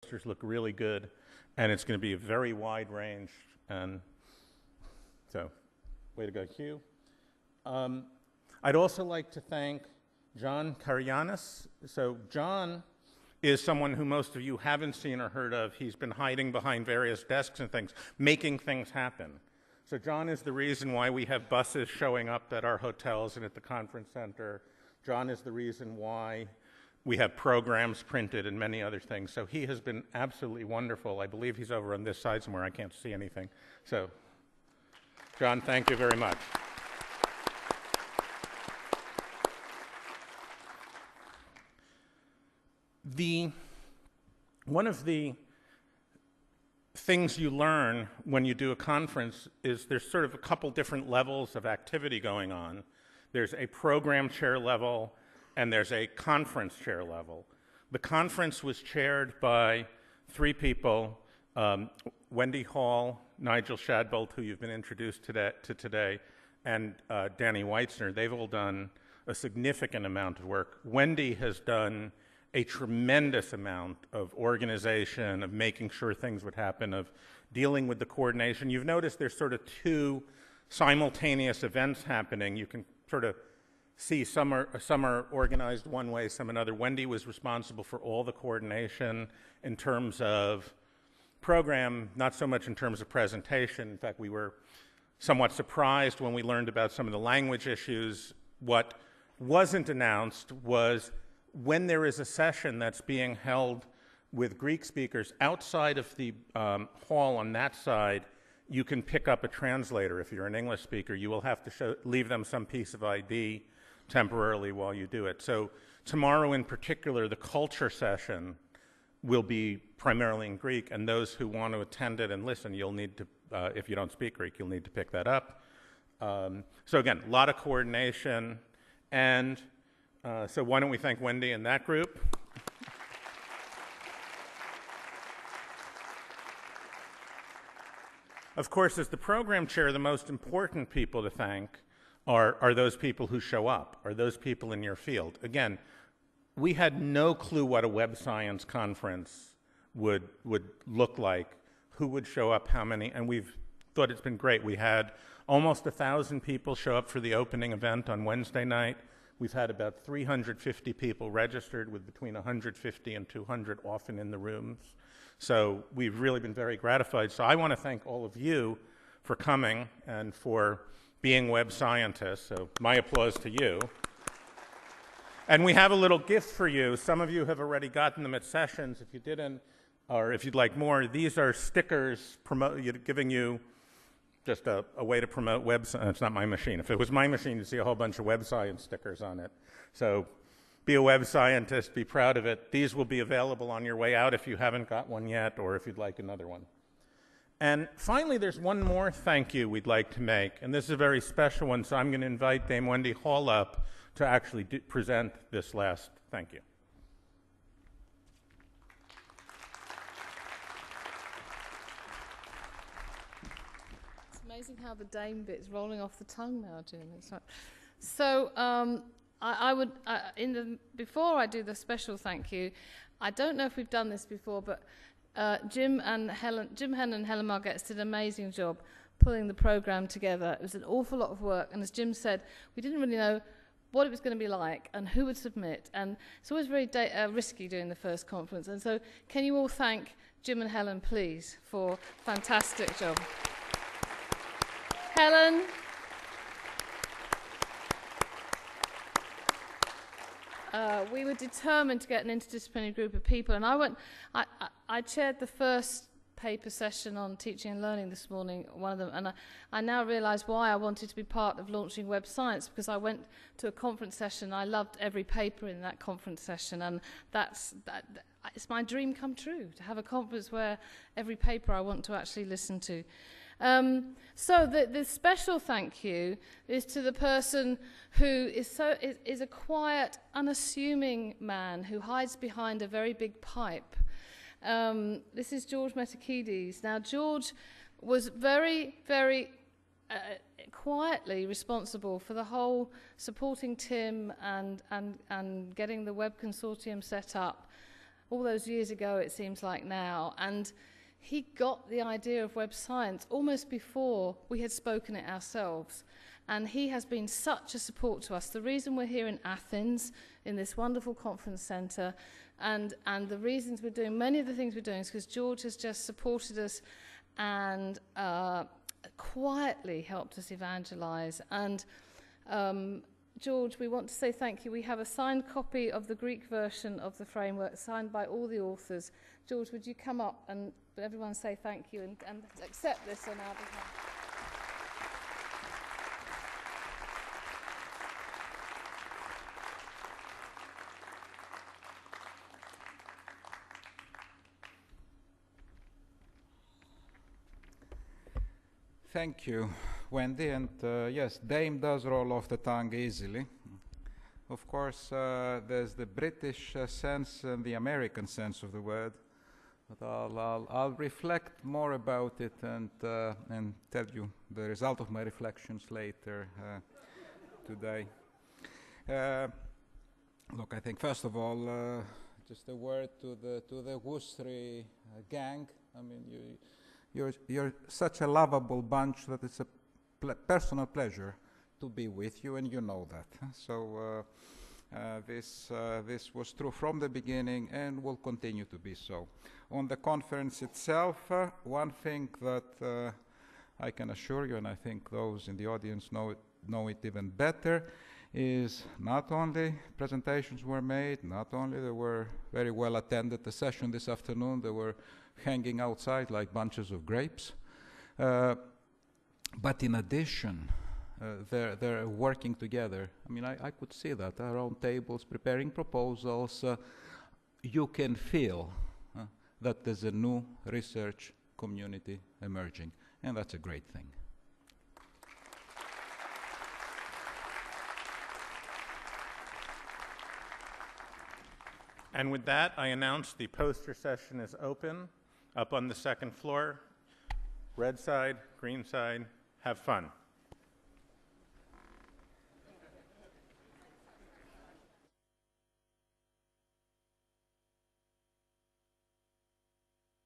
posters look really good, and it's going to be a very wide range. And so, way to go, Hugh. I'd also like to thank John Karayanis. So John is someone who most of you haven't seen or heard of. He's been hiding behind various desks and things, making things happen. So John is the reason why we have buses showing up at our hotels and at the conference center. John is the reason why we have programs printed and many other things. So he has been absolutely wonderful. I believe he's over on this side somewhere. I can't see anything. So John, thank you very much. One of the things you learn when you do a conference is there's sort of a couple different levels of activity going on. There's a program chair level and there's a conference chair level. The conference was chaired by three people, Wendy Hall, Nigel Shadbolt, who you've been introduced to today, and Danny Weitzner. They've all done a significant amount of work. Wendy has done a tremendous amount of organization, of making sure things would happen, of dealing with the coordination. You've noticed there's sort of two simultaneous events happening. You can sort of see some are organized one way, some another. Wendy was responsible for all the coordination in terms of program, not so much in terms of presentation. In fact, we were somewhat surprised when we learned about some of the language issues. What wasn't announced was when there is a session that's being held with Greek speakers outside of the hall on that side, you can pick up a translator. If you're an English speaker, you will have to leave them some piece of ID temporarily while you do it. So tomorrow in particular, the culture session will be primarily in Greek, and those who want to attend it and listen, you'll need to, if you don't speak Greek, you'll need to pick that up. So again, a lot of coordination, and so why don't we thank Wendy and that group. Of course, as the program chair, the most important people to thank are those people who show up, are those people in your field. Again, we had no clue what a web science conference would look like, who would show up, how many, and we've thought it's been great. We had almost 1,000 people show up for the opening event on Wednesday night. We've had about 350 people registered, with between 150 and 200 often in the rooms. So we've really been very gratified. So I want to thank all of you for coming and for being web scientists. So my applause to you. And we have a little gift for you. Some of you have already gotten them at sessions. If you didn't, or if you'd like more, these are stickers giving you just a way to promote web science. It's not my machine. If it was my machine, you'd see a whole bunch of web science stickers on it. So be a web scientist, be proud of it. These will be available on your way out if you haven't got one yet, or if you'd like another one. And finally, there's one more thank you we'd like to make, and this is a very special one, so I'm going to invite Dame Wendy Hall up to actually present this last thank you. Amazing how the Dame bit's rolling off the tongue now, Jim. It's like, so before I do the special thank you, I don't know if we've done this before, but Jim Hennon and Helen Margetts did an amazing job pulling the program together. It was an awful lot of work, and as Jim said, we didn't really know what it was going to be like and who would submit, and it's always very risky doing the first conference. And so can you all thank Jim and Helen, please, for a fantastic job. Helen. We were determined to get an interdisciplinary group of people, and I chaired the first paper session on teaching and learning this morning, one of them, and I now realise why I wanted to be part of launching Web Science, because I went to a conference session, I loved every paper in that conference session, and it's my dream come true, to have a conference where every paper I want to actually listen to. So the special thank you is to the person who is a quiet, unassuming man who hides behind a very big pipe. This is George Metakides. Now, George was very, very quietly responsible for the whole supporting Tim and getting the Web Consortium set up. all those years ago, it seems like now. And he got the idea of web science almost before we had spoken it ourselves. And he has been such a support to us. The reason we're here in Athens, in this wonderful conference centre, and the reasons we're doing many of the things we're doing is because George has just supported us and quietly helped us evangelise. And George, we want to say thank you. We have a signed copy of the Greek version of the framework, signed by all the authors. George, would you come up and everyone say thank you and accept this on our behalf? Thank you, Wendy. And yes, Dame does roll off the tongue easily. Of course, there's the British sense and the American sense of the word. But I'll reflect more about it and tell you the result of my reflections later today. Look, I think first of all, just a word to the Worcester gang. I mean, you're such a lovable bunch that it's a personal pleasure to be with you, and you know that. So this was true from the beginning and will continue to be so. On the conference itself, one thing that I can assure you, and I think those in the audience know it even better, is not only presentations were made, not only they were very well attended. The session this afternoon, they were hanging outside like bunches of grapes. But in addition, they're working together. I mean, I could see that around tables, preparing proposals. You can feel that there's a new research community emerging, and that's a great thing. And with that, I announce the poster session is open up on the second floor. Red side, green side, have fun.